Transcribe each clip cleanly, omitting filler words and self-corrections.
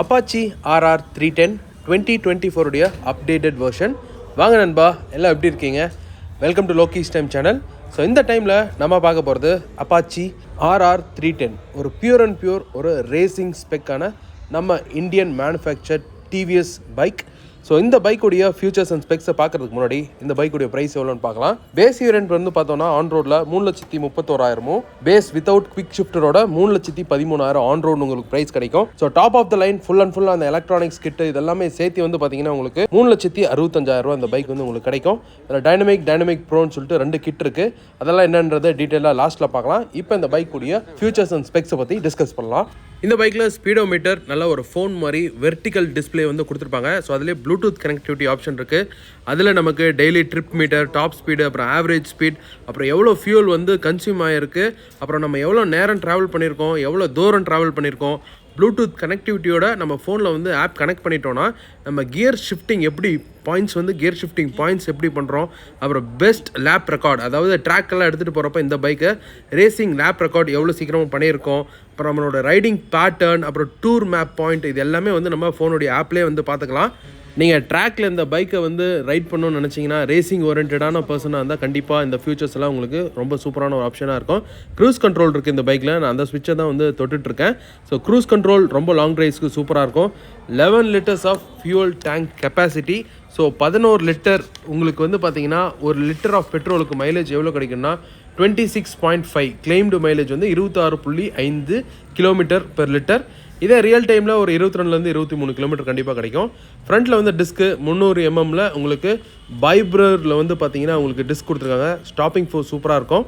Apache RR 310 2024 உடைய updated version. வாங்க நண்பா, எல்லாம் எப்படி இருக்கீங்க? வெல்கம் டு லோக்கிஸ் டைம் சேனல். ஸோ இந்த டைமில் நம்ம பார்க்க போகிறது அப்பாச்சி RR 310, ஒரு பியூர் அண்ட் பியூர் ஒரு ரேசிங் ஸ்பெக்கான நம்ம Indian manufactured TVS bike. So இந்த பைக்குடைய ஃபியூச்சர்ஸ் அண்ட் ஸ்பெக்ஸை பார்க்குறதுக்கு முன்னாடி இந்த பைக்குடைய ப்ரைஸ் எவ்வளோன்னு பார்க்கலாம். பேஸ் வேரியன்ட் வந்து பார்த்தோன்னா ஆன் ரோடில் 3,31,000, பேஸ் வித்தவுட் குவிக் ஷிஃப்டரோட 3,13,000 ஆன் ரோடு உங்களுக்கு ப்ரைஸ் கிடைக்கும். So top of the line full and full அந்த எலக்ட்ரானிக்ஸ் கிட் இதெல்லாமே சேர்த்து வந்து பார்த்தீங்கன்னா உங்களுக்கு 3,65,000 அந்த பைக் வந்து உங்களுக்கு கிடைக்கும். அதில் டைனமிக் ப்ரோன்னு சொல்லிட்டு 2 கிட் இருக்குது. அதெல்லாம் என்னன்றது டீட்டெயிலாக லாஸ்ட்டில் பார்க்கலாம். இப்போ இந்த பைக்குடைய ஃபியூச்சர்ஸ் அண்ட் ஸ்பெக்ஸை பற்றி டிஸ்கஸ் பண்ணலாம். இந்த பைக்கில் ஸ்பீடோமீட்டர் நல்ல ஒரு ஃபோன் மாதிரி வெர்டிக்கல் டிஸ்பிளே வந்து கொடுத்துருப்பாங்க. ஸோ அதிலே ப்ளூடூத் கனெக்டிவிட்டி ஆப்ஷன் இருக்குது. அதில் நமக்கு daily trip meter, top speed, அப்புறம் ஆவரேஜ் ஸ்பீட், அப்புறம் எவ்வளோ ஃபியூல் வந்து கன்சியூம் ஆகிருக்கு, அப்புறம் நம்ம எவ்வளோ நேரம் ட்ராவல் பண்ணியிருக்கோம், எவ்வளோ தூரம் ட்ராவல் பண்ணியிருக்கோம், ப்ளூடூத் கனெக்டிவிட்டியோட நம்ம ஃபோனில் வந்து ஆப் கனெக்ட் பண்ணிட்டோன்னா நம்ம கியர் ஷிஃப்டிங் எப்படி பாயிண்ட்ஸ் வந்து கியர் ஷிஃப்டிங் பாயிண்ட்ஸ் எப்படி பண்ணுறோம், அப்புறம் பெஸ்ட் லேப் ரெக்கார்ட், அதாவது ட்ராக்கெல்லாம் எடுத்துகிட்டு போகிறப்ப இந்த பைக்கை ரேசிங் லேப் ரெக்கார்ட் எவ்வளோ சீக்கிரமாக பண்ணியிருக்கோம், அப்புறம் நம்மளோட ரைடிங் பேட்டர்ன், அப்புறம் டூர் மேப் பாயிண்ட், இது எல்லாமே வந்து நம்ம ஃபோனுடைய ஆப்லேயே வந்து பார்த்துக்கலாம். நீங்கள் ட்ராக்கில் இந்த பைக்கை வந்து ரைட் பண்ணணும்னு நினச்சிங்கன்னா ரேசிங் ஓரியன்டான பர்சனாக இருந்தால் கண்டிப்பாக இந்த ஃபியூச்சர்ஸ் எல்லாம் உங்களுக்கு ரொம்ப சூப்பரான ஒரு ஆப்ஷனாக இருக்கும். க்ரூஸ் கண்ட்ரோல் இருக்குது இந்த பைக்கில். நான் அந்த ஸ்விட்சை தான் வந்து தொட்டுட்ருக்கேன். ஸோ க்ரூஸ் கண்ட்ரோல் ரொம்ப லாங் ட்ரைவ்ஸ்க்கு சூப்பராக இருக்கும். 11 liters of fuel tank capacity. So 11 litre உங்களுக்கு வந்து பார்த்தீங்கன்னா 1 லிட்டர் ஆஃப் பெட்ரோலுக்கு மைலேஜ் எவ்வளோ கிடைக்குன்னா 26.5, கிளைம்டு மைலேஜ் வந்து 26.5 கிலோமீட்டர் பெர் லிட்டர். இதே ரியல் டைமில் ஒரு 22லேருந்து 23 கிலோமீட்டர் கண்டிப்பாக கிடைக்கும். ஃப்ரண்ட்டில் வந்து டிஸ்க்கு 300 mmல உங்களுக்கு பைப்ரரில் வந்து பார்த்தீங்கன்னா உங்களுக்கு டிஸ்க் கொடுத்துருக்காங்க. ஸ்டாப்பிங் ஃபோர்ஸ் சூப்பராக இருக்கும்.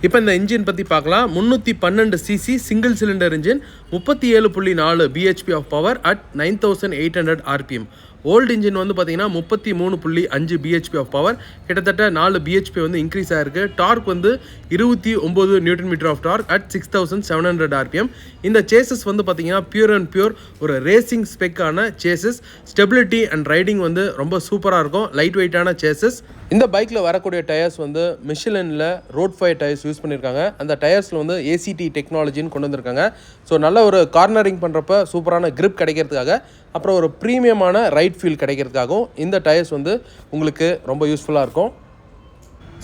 இப்போ இந்த இன்ஜின் பற்றி பார்க்கலாம். 312 cc single cylinder engine, 37.4 bhp of power at 9800 rpm. Old engine வந்து பார்த்தீங்கன்னா 33.5 bhp ஆஃப் பவர், கிட்டத்தட்ட 4 bhp வந்து இன்க்ரீஸ் ஆகிருக்கு. டார்க் வந்து 29 Nm of torque at 6700 rpm. இந்த சேசஸ் வந்து பார்த்தீங்கன்னா பியூர் அண்ட் பியூர் ஒரு ரேசிங் ஸ்பெக்கான சேசஸ். ஸ்டெபிலிட்டி அண்ட் ரைடிங் வந்து ரொம்ப சூப்பராக இருக்கும். லைட் வெயிட்டான சேசஸ். இந்த பைக்கில் வரக்கூடிய டயர்ஸ் வந்து மிஷிலனில் ரோட் ஃபயர் டயர்ஸ் யூஸ் பண்ணியிருக்காங்க. அந்த டயர்ஸில் வந்து ACT டெக்னாலஜின்னு கொண்டு வந்திருக்காங்க. ஸோ நல்ல ஒரு கார்னரிங் பண்ணுறப்ப சூப்பரான கிரிப் கிடைக்கிறதுக்காக, அப்புறம் ஒரு ப்ரீமியமான ரைட் ஃபீல் கிடைக்கிறதுக்காகவும் இந்த டயர்ஸ் வந்து உங்களுக்கு ரொம்ப யூஸ்ஃபுல்லாக இருக்கும்.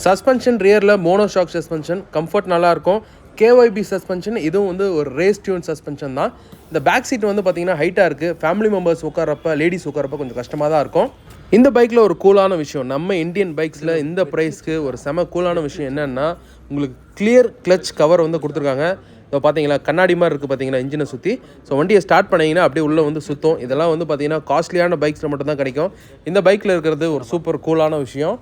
சஸ்பென்ஷன் ரியரில் மோனோஷாக் சஸ்பென்ஷன், கம்ஃபர்ட் நல்லாயிருக்கும். KYB சஸ்பென்ஷன், இதுவும் வந்து ஒரு ரேஸ் டியூன் சஸ்பென்ஷன் தான். இந்த பேக் சீட் வந்து பார்த்திங்கன்னா ஹைட்டாக இருக்குது. ஃபேமிலி மெம்பர்ஸ் உட்காரப்ப, லேடிஸ் உட்காரப்ப கொஞ்சம் கஷ்டமாக தான் இருக்கும். இந்த பைக்கில் ஒரு கூலான விஷயம், நம்ம இந்தியன் பைக்ஸில் இந்த ப்ரைஸ்க்கு ஒரு செம கூலான விஷயம் என்னென்னா, உங்களுக்கு கிளியர் கிளச் கவர் வந்து கொடுத்துருக்காங்க. இப்போ பார்த்தீங்களா கண்ணாடி மாதிரி இருக்குது பார்த்தீங்களா இன்ஜினை சுற்றி. ஸோ வண்டியை ஸ்டார்ட் பண்ணிங்கன்னா அப்படியே உள்ளே வந்து சுற்றும். இதெல்லாம் வந்து பார்த்தீங்கன்னா காஸ்ட்லியான பைக்ஸில் மட்டும்தான் கிடைக்கும். இந்த பைக்கில் இருக்கிறது ஒரு சூப்பர் கூலான விஷயம்.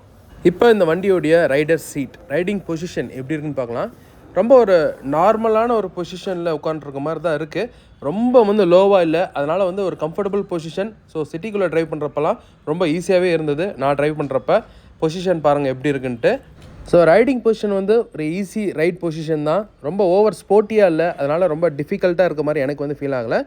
இப்போ இந்த வண்டியோடைய ரைடர் சீட், ரைடிங் பொசிஷன் எப்படி இருக்குன்னு பார்க்கலாம். ரொம்ப ஒரு நார்மலான ஒரு பொசிஷனில் உட்காந்துருக்க மாதிரி தான் இருக்குது. ரொம்ப வந்து லோவாக இல்லை. அதனால் வந்து ஒரு கம்ஃபர்டபுள் பொசிஷன். ஸோ சிட்டிக்குள்ளே ட்ரைவ் பண்ணுறப்பெல்லாம் ரொம்ப ஈஸியாகவே இருந்தது. நான் ட்ரைவ் பண்ணுறப்ப பொசிஷன் பாருங்கள் எப்படி இருக்குன்ட்டு. ஸோ ரைடிங் பொசிஷன் வந்து ஒரு ஈஸி ரைட் பொசிஷன் தான். ரொம்ப ஓவர் ஸ்போர்ட்டியாக இல்லை. அதனால் ரொம்ப டிஃபிகல்ட்டாக இருக்க மாதிரி எனக்கு வந்து ஃபீல் ஆகலை.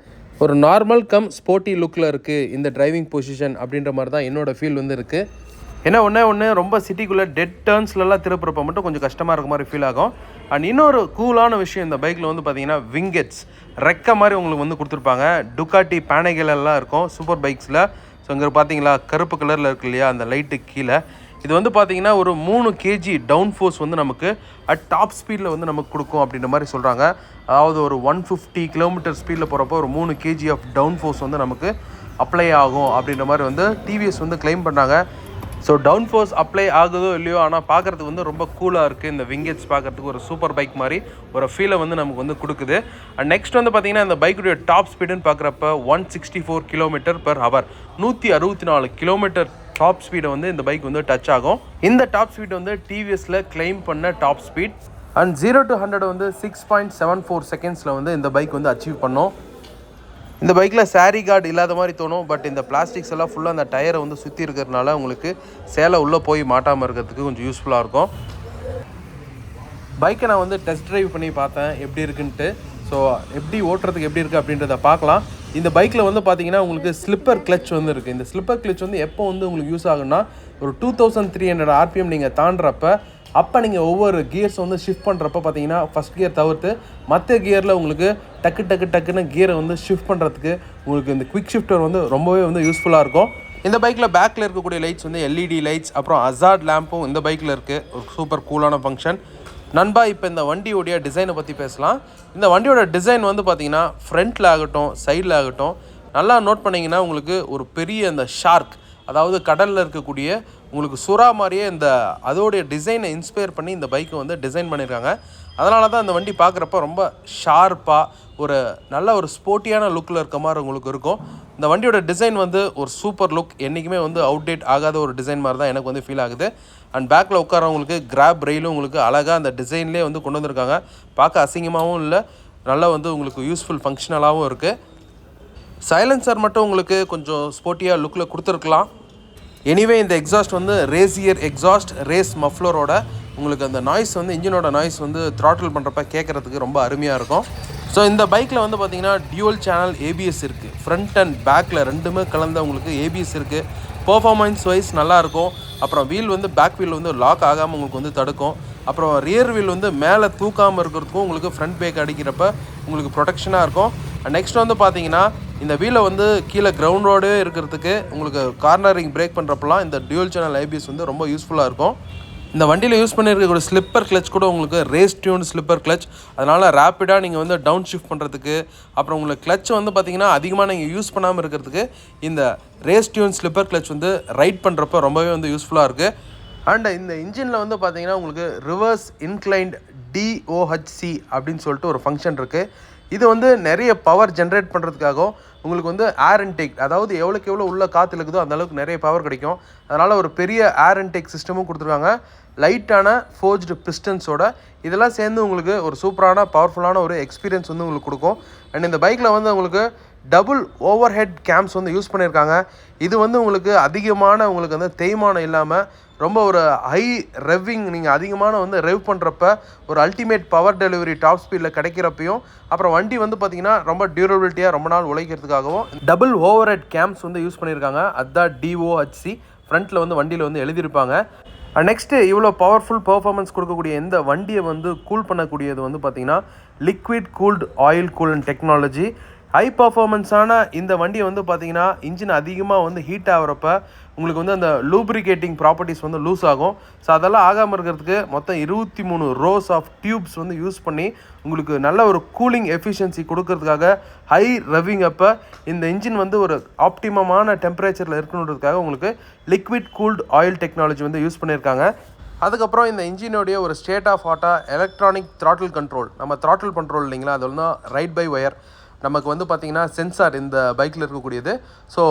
ஒரு நார்மல் கம் ஸ்போர்ட்டி லுக்கில் இருக்குது இந்த டிரைவிங் பொசிஷன் அப்படின்ற மாதிரி தான் என்னோடய ஃபீல் வந்து இருக்குது. ஏன்னா ஒன்று ரொம்ப சிட்டிக்குள்ளே டெட் டர்ன்ஸ்லலாம் திருப்புறப்ப மட்டும் கொஞ்சம் கஷ்டமாக இருக்க மாதிரி ஃபீல் ஆகும். அண்ட் இன்னொரு கூலான விஷயம் இந்த பைக்கில் வந்து பார்த்தீங்கன்னா விங்கெட்ஸ், ரெக்க மாதிரி உங்களுக்கு வந்து கொடுத்துருப்பாங்க. டுக்காட்டி பேனகெல்லாம் இருக்கும் சூப்பர் பைக்ஸில். ஸோ இங்கே பார்த்தீங்களா கருப்பு கலரில் இருக்கு இல்லையா அந்த லைட்டு கீழே. இது வந்து பார்த்தீங்கன்னா ஒரு 3 kg டவுன் ஃபோர்ஸ் வந்து நமக்கு அட் டாப் ஸ்பீடில் வந்து நமக்கு கொடுக்கும் அப்படின்ற மாதிரி சொல்கிறாங்க. அதாவது ஒரு 150 km ஸ்பீடில் போகிறப்போ ஒரு 3 kg ஆஃப் டவுன் ஃபோர்ஸ் வந்து நமக்கு அப்ளை ஆகும் அப்படின்ற மாதிரி வந்து டிவிஎஸ் வந்து கிளைம் பண்ணாங்க. ஸோ டவுன் ஃபோர்ஸ் அப்ளை ஆகுதோ இல்லையோ, ஆனால் பார்க்குறதுக்கு வந்து ரொம்ப கூலாக இருக்குது. இந்த விங்கெட்ஸ் பார்க்குறதுக்கு ஒரு சூப்பர் பைக் மாதிரி ஒரு ஃபீலை வந்து நமக்கு வந்து கொடுக்குது. அண்ட் நெக்ஸ்ட் வந்து பார்த்திங்கன்னா இந்த பைக்குடைய டாப் ஸ்பீடுன்னு பார்க்குறப்ப 164 km/h, 164 km டாப் ஸ்பீடை வந்து இந்த பைக் வந்து டச் ஆகும். இந்த டாப் ஸ்பீட் வந்து டிவிஎஸில் கிளைம் பண்ண டாப் ஸ்பீட். அண்ட் 0 to 100 வந்து 6.74 செகண்ட்ஸில் வந்து இந்த பைக் வந்து அச்சீவ் பண்ணோம். இந்த பைக்கில் சாரி கார்டு இல்லாத மாதிரி தோணும். பட் இந்த பிளாஸ்டிக்ஸ் எல்லாம் ஃபுல்லாக அந்த டயரை வந்து சுற்றி இருக்கிறதுனால உங்களுக்கு சேலை உள்ளே போய் மாட்டாமல் இருக்கிறதுக்கு கொஞ்சம் யூஸ்ஃபுல்லாக இருக்கும். பைக்கை நான் வந்து டெஸ்ட் ட்ரைவ் பண்ணி பார்த்தேன் எப்படி இருக்குன்ட்டு. ஸோ எப்படி ஓட்டுறதுக்கு எப்படி இருக்குது அப்படின்றத பார்க்கலாம். இந்த பைக்கில் வந்து பார்த்தீங்கன்னா உங்களுக்கு ஸ்லிப்பர் கிளச் வந்து இருக்குது. இந்த ஸ்லிப்பர் கிளச் வந்து எப்போ வந்து உங்களுக்கு யூஸ் ஆகுன்னா ஒரு 2300 rpm நீங்கள் தாண்டுறப்ப அப்போ நீங்கள் ஒவ்வொரு கியர்ஸ் வந்து ஷிஃப்ட் பண்ணுறப்ப பார்த்தீங்கன்னா ஃபஸ்ட் கியர் தவிர்த்து மற்ற கியரில் உங்களுக்கு டக்குன்னு கியரை வந்து ஷிஃப்ட் பண்ணுறதுக்கு உங்களுக்கு இந்த குவிக் ஷிஃப்டர் வந்து ரொம்பவே வந்து யூஸ்ஃபுல்லாக இருக்கும். இந்த பைக்கில் பேக்கில் இருக்கக்கூடிய லைட்ஸ் வந்து எல்இடி லைட்ஸ், அப்புறம் ஹசார்ட் லேம்பும் இந்த பைக்கில் இருக்குது. ஒரு சூப்பர் கூலான ஃபங்க்ஷன். நண்பா, இப்போ இந்த வண்டியோடைய டிசைனை பற்றி பேசலாம். இந்த வண்டியோட டிசைன் வந்து பார்த்திங்கன்னா ஃப்ரண்ட்டில் ஆகட்டும் சைடில் ஆகட்டும் நல்லா நோட் பண்ணிங்கன்னா உங்களுக்கு ஒரு பெரிய இந்த ஷார்க், அதாவது கடலில் இருக்கக்கூடிய உங்களுக்கு சுறா மாதிரியே இந்த அதோடைய டிசைனை இன்ஸ்பயர் பண்ணி இந்த பைக்கை வந்து டிசைன் பண்ணியிருக்காங்க. அதனால தான் இந்த வண்டி பார்க்குறப்ப ரொம்ப ஷார்ப்பாக ஒரு நல்ல ஒரு ஸ்போர்ட்டியான லுக்கில் இருக்க மாதிரி உங்களுக்கு இருக்கும். இந்த வண்டியோட டிசைன் வந்து ஒரு சூப்பர் லுக், என்றைக்குமே வந்து அவுட்டேட் ஆகாத ஒரு டிசைன் மாதிரி தான் எனக்கு வந்து ஃபீல் ஆகுது. அண்ட் பேக்கில் உட்காரவங்களுக்கு கிராப் ரெயிலும் உங்களுக்கு அழகாக அந்த டிசைன்லேயே வந்து கொண்டு வந்திருக்காங்க. பார்க்க அசிங்கமாகவும் இல்லை, நல்லா வந்து உங்களுக்கு யூஸ்ஃபுல் ஃபங்க்ஷனலாகவும் இருக்குது. சைலன்சர் மட்டும் உங்களுக்கு கொஞ்சம் ஸ்போர்ட்டியாக லுக்கில் கொடுத்துருக்கலாம். எனிவே இந்த எக்ஸாஸ்ட் வந்து ரேசியர் எக்ஸாஸ்ட் ரேஸ் மஃப்ளரோட உங்களுக்கு அந்த நாய்ஸ் வந்து இன்ஜினோட நாய்ஸ் வந்து த்ராட்டில் பண்ணுறப்ப கேட்குறதுக்கு ரொம்ப அருமையாக இருக்கும். ஸோ இந்த பைக்கில் வந்து பார்த்திங்கன்னா டியூவல் சேனல் ஏபிஎஸ் இருக்குது. ஃப்ரண்ட் அண்ட் பேக்கில் ரெண்டுமே கலந்த உங்களுக்கு ஏபிஎஸ் இருக்குது. பர்ஃபார்மன்ஸ் வைஸ் நல்லாயிருக்கும். அப்புறம் வீல் வந்து பேக் வீல் வந்து லாக் ஆகாமல் உங்களுக்கு வந்து தடுக்கும். அப்புறம் ரியர் வீல் வந்து மேலே தூக்காமல் இருக்கிறதுக்கும் உங்களுக்கு ஃப்ரண்ட் பிரேக் அடிக்கிறப்ப உங்களுக்கு ப்ரொடெக்ஷனாக இருக்கும். நெக்ஸ்ட் வந்து பார்த்தீங்கன்னா இந்த வீலை வந்து கீழே கிரவுண்ட் ரோடே இருக்கிறதுக்கு உங்களுக்கு கார்னரிங் பிரேக் பண்ணுறப்பெல்லாம் இந்த டியூவல் சேனல் ஏபிஎஸ் வந்து ரொம்ப யூஸ்ஃபுல்லாக இருக்கும். இந்த வண்டியில் யூஸ் பண்ணியிருக்கக்கூடிய ஸ்லிப்பர் கிளச் கூட உங்களுக்கு ரேஸ் டியூன் ஸ்லிப்பர் கிளச். அதனால் ரேப்பிடாக நீங்கள் வந்து டவுன் ஷிஃப்ட் பண்ணுறதுக்கு, அப்புறம் உங்களுக்கு கிளச் வந்து பார்த்திங்கன்னா அதிகமாக நீங்கள் யூஸ் பண்ணாமல் இருக்கிறதுக்கு இந்த ரேஸ் டியூன் ஸ்லிப்பர் கிளச் வந்து ரைட் பண்ணுறப்ப ரொம்பவே வந்து யூஸ்ஃபுல்லாக இருக்குது. அண்ட் இந்த இன்ஜினில் வந்து பார்த்திங்கன்னா உங்களுக்கு ரிவர்ஸ் இன்க்ளைன்ட் டிஓஹெச்சி அப்படின்னு சொல்லிட்டு ஒரு ஃபங்க்ஷன் இருக்குது. இது வந்து நிறைய பவர் ஜென்ரேட் பண்ணுறதுக்காகவும் உங்களுக்கு வந்து ஏர் இன்டேக், அதாவது எவ்வளோக்கு எவ்வளோ உள்ள காற்று இருக்குதோ அந்தளவுக்கு நிறைய பவர் கிடைக்கும். அதனால் ஒரு பெரிய ஏர் இன்டேக் சிஸ்டமும் கொடுத்துருக்காங்க, லைட்டான ஃபோர்ஜ்டு பிஸ்டன்ஸோட. இதெல்லாம் சேர்ந்து உங்களுக்கு ஒரு சூப்பரான பவர்ஃபுல்லான ஒரு எக்ஸ்பீரியன்ஸ் வந்து உங்களுக்கு கொடுக்கும். அண்ட் இந்த பைக்கில் வந்து உங்களுக்கு டபுள் ஓவர் ஹெட் கேம்ஸ் வந்து யூஸ் பண்ணியிருக்காங்க. இது வந்து உங்களுக்கு அதிகமான உங்களுக்கு வந்து தேய்மானம் இல்லாமல் ரொம்ப ஒரு ஹை ரெவ்விங், நீங்கள் அதிகமான வந்து ரெவ் பண்ணுறப்ப ஒரு அல்டிமேட் பவர் டெலிவரி டாப் ஸ்பீடில் கிடைக்கிறப்பையும், அப்புறம் வண்டி வந்து பார்த்திங்கன்னா ரொம்ப டியூரபிலிட்டியாக ரொம்ப நாள் உழைக்கிறதுக்காகவும் டபுள் ஓவர் ஹெட் கேம்ஸ் வந்து யூஸ் பண்ணியிருக்காங்க. அதுதான் டிஓஹெச்சி ஃப்ரண்ட்டில் வந்து வண்டியில் வந்து எழுதியிருப்பாங்க. நெக்ஸ்ட்டு இவ்வளோ பவர்ஃபுல் பர்ஃபார்மன்ஸ் கொடுக்கக்கூடிய இந்த வண்டியை வந்து கூல் பண்ணக்கூடியது வந்து பார்த்திங்கன்னா liquid cooled oil coolant technology. High பர்ஃபார்மன்ஸான இந்த வண்டியை வந்து பார்த்திங்கன்னா இன்ஜின் அதிகமாக வந்து ஹீட் ஆகிறப்ப உங்களுக்கு வந்து அந்த லூப்ரிகேட்டிங் ப்ராப்பர்ட்டிஸ் வந்து லூஸ் ஆகும். ஸோ அதெல்லாம் ஆகாமல் இருக்கிறதுக்கு மொத்தம் 23 ரோஸ் ஆஃப் டியூப்ஸ் வந்து யூஸ் பண்ணி உங்களுக்கு நல்ல ஒரு கூலிங் எஃபிஷியன்சி கொடுக்கறதுக்காக ஹை ரெவிங் அப்போ இந்த இன்ஜின் வந்து ஒரு ஆப்டிமமான டெம்பரேச்சரில் இருக்கணுன்றதுக்காக உங்களுக்கு லிக்விட் கூல்டு ஆயில் டெக்னாலஜி வந்து யூஸ் பண்ணியிருக்காங்க. அதுக்கப்புறம் இந்த இன்ஜினுடைய ஒரு ஸ்டேட் ஆஃப் ஆர்ட்டாக எலக்ட்ரானிக் த்ராட்டில் கண்ட்ரோல், நம்ம த்ராட்டில் கண்ட்ரோல் இல்லைங்களா, அது வந்து ரைட் பை ஒயர் நமக்கு வந்து பார்த்திங்கன்னா சென்சார் இந்த பைக்கில் இருக்கக்கூடியது. ஸோ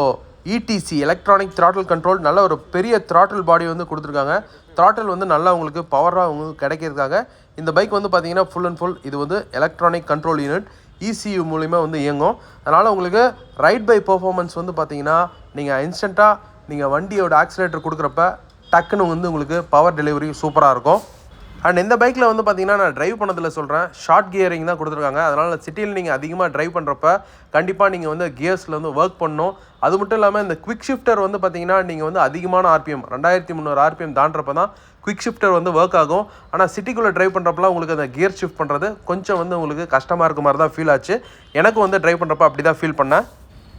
இடிசி எலக்ட்ரானிக் த்ராட்டில் கண்ட்ரோல் நல்ல ஒரு பெரிய த்ராட்டில் பாடி வந்து கொடுத்துருக்காங்க. த்ராட்டில் வந்து நல்லா உங்களுக்கு பவராக உங்களுக்கு கிடைக்கிறதுக்காக இந்த பைக் வந்து பார்த்திங்கன்னா ஃபுல் அண்ட் ஃபுல் இது வந்து எலக்ட்ரானிக் கண்ட்ரோல் யூனிட் இசியூ மூலிமா வந்து இயங்கும். அதனால் உங்களுக்கு ரைட் பை பர்ஃபார்மன்ஸ் வந்து பார்த்திங்கன்னா நீங்கள் இன்ஸ்டண்ட்டாக நீங்கள் வண்டியோட ஆக்சிலேட்டர் கொடுக்குறப்ப டக்குன்னு வந்து உங்களுக்கு பவர் டெலிவரி சூப்பராக இருக்கும். அண்ட் இந்த பைக்கில் வந்து பார்த்திங்கன்னா நான் ட்ரைவ் பண்ணதில் சொல்கிறேன், ஷார்ட் கியரிங் தான் கொடுத்துருக்காங்க. அதனால் சிட்டியில் நீங்கள் அதிகமாக ட்ரைவ் பண்ணுறப்ப கண்டிப்பாக நீங்கள் வந்து கியர்ஸில் வந்து ஒர்க் பண்ணணும். அது மட்டும் இல்லாமல் இந்த குவிக் ஷிஃப்டர் வந்து பார்த்திங்கன்னா நீங்கள் வந்து அதிகமான ஆர்பிஎம் 2300 ஆர்பிஎம் தாண்டறப்ப தான் குவிக் ஷிஃப்டர் வந்து ஒர்க் ஆகும். ஆனால் சிட்டிக்குள்ளே ட்ரைவ் பண்ணுறப்பலாம் உங்களுக்கு அந்த கியர் ஷிஃப்ட் பண்ணுறது கொஞ்சம் வந்து உங்களுக்கு கஷ்டமாக இருக்க மாதிரி தான் ஃபீல் ஆச்சு. எனக்கும் வந்து ட்ரைவ் பண்ணுறப்ப அப்படி தான் ஃபீல் பண்ணேன்.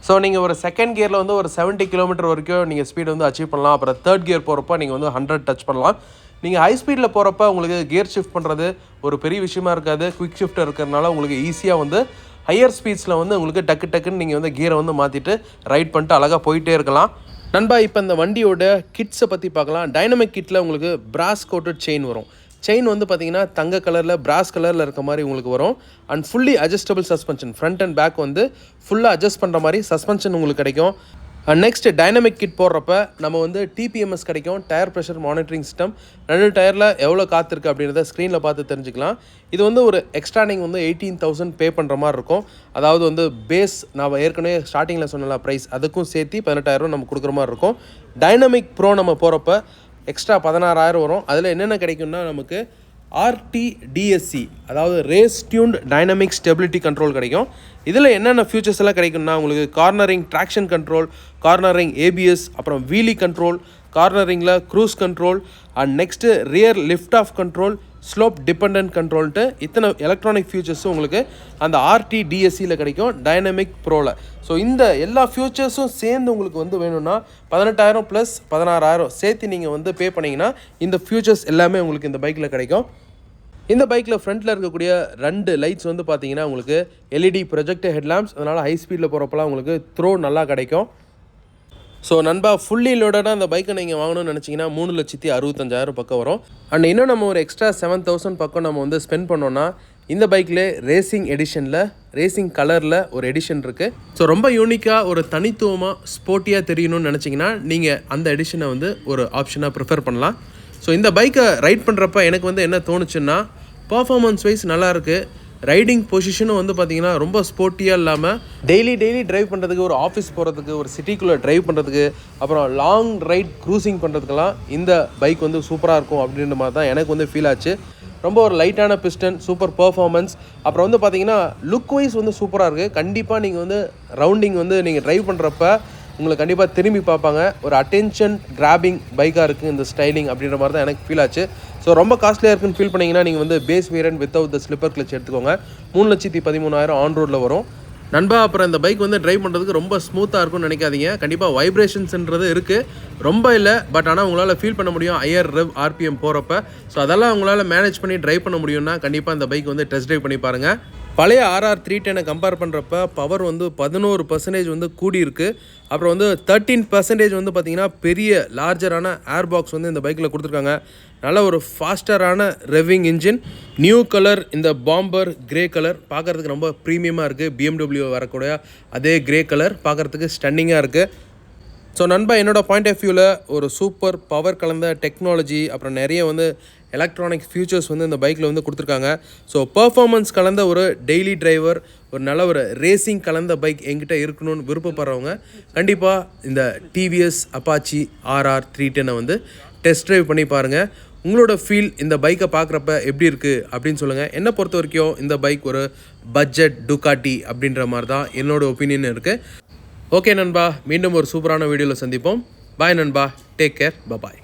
ஸோ நீங்கள் ஒரு செகண்ட் கியரில் வந்து ஒரு 70 கிலோமீட்டர் வரைக்கும் நீங்கள் ஸ்பீடு வந்து அச்சீவ் பண்ணலாம். அப்புறம் தேர்ட் கியர் போகிறப்ப நீங்கள் வந்து 100 டச் பண்ணலாம். நீங்கள் ஹை ஸ்பீடில் போகிறப்ப உங்களுக்கு கியர் ஷிஃப்ட் பண்ணுறது ஒரு பெரிய விஷயமா இருக்காது. குவிக் ஷிஃப்ட் இருக்கிறதுனால உங்களுக்கு ஈஸியாக வந்து ஹையர் ஸ்பீட்ஸில் வந்து உங்களுக்கு டக்குன்னு நீங்கள் வந்து கியரை வந்து மாற்றிட்டு ரைட் பண்ணிட்டு அழகாக போயிட்டே இருக்கலாம். நண்பா, இப்போ இந்த வண்டியோட கிட்ஸை பற்றி பார்க்கலாம். டைனமிக் கிட்டில் உங்களுக்கு பிராஸ் கோட்டட் செயின் வரும். செயின் வந்து பார்த்திங்கன்னா தங்க கலரில் பிராஸ் கலரில் இருக்க மாதிரி உங்களுக்கு வரும். And fully adjustable suspension, front and back வந்து ஃபுல்லாக அட்ஜஸ்ட் பண்ணுற மாதிரி சஸ்பென்ஷன் உங்களுக்கு கிடைக்கும். நெக்ஸ்ட் டைனமிக் கிட் போடுறப்ப நம்ம வந்து டிபிஎம்எஸ் கிடைக்கும், டயர் ப்ரெஷர் மானிட்டரிங் சிஸ்டம். 2 டயரில் எவ்வளோ காற்று இருக்குது அப்படின்றத ஸ்க்ரீனில் பார்த்து தெரிஞ்சுக்கலாம். இது வந்து ஒரு எக்ஸ்ட்ரா நீங்கள் வந்து 18,000 பே பண்ணுற மாதிரி இருக்கும். அதாவது வந்து பேஸ் நான் ஏற்கனவே ஸ்டார்டிங்கில் சொன்னல ப்ரைஸ் அதுக்கும் சேர்த்து 18,000 நம்ம கொடுக்குற மாதிரி இருக்கும். டைனமிக் ப்ரோ நம்ம போகிறப்ப எக்ஸ்ட்ரா 16,000 வரும். அதில் என்னென்ன கிடைக்கும்னா நமக்கு RTDSC, அதாவது race tuned dynamic stability control கிடைக்கும். இதில் என்னென்ன ஃபியூச்சர்ஸ் எல்லாம் கிடைக்கும்னா உங்களுக்கு cornering traction control, cornering ABS, அப்புறம் வீலி கண்ட்ரோல், கார்னரிங்கில் cruise control and next rear lift off control, slope dependent control இத்தனை எலக்ட்ரானிக் ஃபியூச்சர்ஸும் உங்களுக்கு அந்த RTDSCயில் கிடைக்கும் டைனமிக் ப்ரோவில். ஸோ இந்த எல்லா ஃபியூச்சர்ஸும் சேர்ந்து உங்களுக்கு வந்து வேணும்னா 18,000 + 16,000 சேர்த்து நீங்கள் வந்து பே பண்ணிங்கன்னா இந்த ஃபியூச்சர்ஸ் எல்லாமே உங்களுக்கு இந்த பைக்கில் கிடைக்கும். இந்த பைக்கில் ஃப்ரண்ட்டில் இருக்கக்கூடிய 2 லைட்ஸ் வந்து பார்த்தீங்கன்னா உங்களுக்கு LED ப்ரொஜெக்டர் ஹெட்லாம்ப்ஸ், அதனால் ஹை ஸ்பீடில் போகிறப்பெல்லாம் உங்களுக்கு த்ரோ நல்லா கிடைக்கும். ஸோ நண்பா, ஃபுல்லி லோடடாக அந்த பைக்கை நீங்கள் வாங்கணும்னு நினச்சிங்கன்னா 3,65,000 பக்கம் வரும். அண்ட் இன்னும் நம்ம ஒரு எக்ஸ்ட்ரா 7,000 பக்கம் நம்ம வந்து ஸ்பெண்ட் பண்ணோன்னா இந்த பைக்கில் ரேசிங் எடிஷனில் ரேசிங் கலரில் ஒரு எடிஷன் இருக்குது. ஸோ ரொம்ப யூனிக்காக ஒரு தனித்துவமாக ஸ்போர்ட்டியாக தெரியணும்னு நினச்சிங்கன்னா நீங்கள் அந்த எடிஷனை வந்து ஒரு ஆப்ஷனாக ப்ரிஃபர் பண்ணலாம். ஸோ இந்த பைக்கை ரைட் பண்ணுறப்ப எனக்கு வந்து என்ன தோணுச்சுன்னா, பர்ஃபார்மன்ஸ் வைஸ் நல்லாயிருக்கு. ரைடிங் பொசிஷனும் வந்து பார்த்திங்கன்னா ரொம்ப ஸ்போர்ட்டியாக இல்லாமல் டெய்லி ட்ரைவ் பண்ணுறதுக்கு, ஒரு ஆஃபீஸ் போகிறதுக்கு, ஒரு சிட்டிக்குள்ளே ட்ரைவ் பண்ணுறதுக்கு, அப்புறம் லாங் ரைட் க்ரூசிங் பண்ணுறதுக்கெல்லாம் இந்த பைக் வந்து சூப்பராக இருக்கும் அப்படின்ற மாதிரி தான் எனக்கு வந்து ஃபீல் ஆச்சு. ரொம்ப ஒரு லைட்டான பிஸ்டன், சூப்பர் பர்ஃபார்மன்ஸ், அப்புறம் வந்து பார்த்திங்கன்னா லுக் வைஸ் வந்து சூப்பராக இருக்குது. கண்டிப்பாக நீங்கள் வந்து ரவுண்டிங் வந்து நீங்கள் ட்ரைவ் பண்ணுறப்ப உங்களுக்கு கண்டிப்பாக திரும்பி பார்ப்பாங்க. ஒரு அட்டென்ஷன் கிராபிங் பைக்காக இருக்குது இந்த ஸ்டைலிங் அப்படின்ற மாதிரி தான் எனக்கு ஃபீல் ஆச்சு. ஸோ ரொம்ப காஸ்ட்லியாக இருக்குன்னு ஃபீல் பண்ணிங்கன்னா நீங்கள் வந்து base variant without the slipper clutch எடுத்துக்கோங்க. 3,13,000 ஆன் ரோடில் வரும் நண்பா. அப்புறம் இந்த பைக் வந்து ட்ரைவ் பண்ணுறதுக்கு ரொம்ப ஸ்மூத்தாக இருக்கும்னு நினைக்காதீங்க. கண்டிப்பாக வைப்ரேஷன்ஸ்ன்றது இருக்குது, ரொம்ப இல்லை, பட் ஆனால் உங்களால் ஃபீல் பண்ண முடியும் ஹையர் RPM போகிறப்ப. ஸோ அதெல்லாம் உங்களால் மேனேஜ் பண்ணி ட்ரைவ் பண்ண முடியும்னா கண்டிப்பாக இந்த பைக் வந்து டெஸ்ட் ட்ரைவ் பண்ணி பாருங்கள். பழைய RR 310 கம்பேர் பண்ணுறப்ப பவர் வந்து 11% வந்து கூடியிருக்கு. அப்புறம் வந்து 13% வந்து பார்த்திங்கன்னா பெரிய லார்ஜரான ஏர் பாக்ஸ் வந்து இந்த பைக்கில் கொடுத்துருக்காங்க. நல்ல ஒரு ஃபாஸ்டரான ரெவிங் இன்ஜின், நியூ கலர் இந்த பாம்பர் கிரே கலர் பார்க்குறதுக்கு ரொம்ப ப்ரீமியமாக இருக்குது. BMW வரக்கூடிய அதே கிரே கலர் பார்க்குறதுக்கு ஸ்டன்னிங்காக இருக்குது. ஸோ நண்பா, என்னோடய பாயிண்ட் ஆஃப் வியூவில் ஒரு சூப்பர் பவர் கலந்த டெக்னாலஜி, அப்புறம் நிறைய வந்து எலக்ட்ரானிக் ஃபியூச்சர்ஸ் வந்து இந்த பைக்கில் வந்து கொடுத்துருக்காங்க. ஸோ பர்ஃபார்மன்ஸ் கலந்த ஒரு டெய்லி டிரைவர், ஒரு நல்ல ஒரு ரேசிங் கலந்த பைக் எங்கிட்ட இருக்கணும்னு விருப்பப்படுறவங்க கண்டிப்பாக இந்த TVS Apache RR 310 வந்து டெஸ்ட் ட்ரைவ் பண்ணி பாருங்கள். உங்களோட ஃபீல் இந்த பைக்கை பார்க்குறப்ப எப்படி இருக்குது அப்படின்னு சொல்லுங்கள். என்னை பொறுத்த வரைக்கும் இந்த பைக் ஒரு பட்ஜெட் டுகாட்டி அப்படின்ற மாதிரி தான் என்னோடய ஒப்பீனியன் இருக்குது. ஓகே நண்பா, மீண்டும் ஒரு சூப்பரான வீடியோவில் சந்திப்போம். பாய் நண்பா, டேக் கேர், பாய்.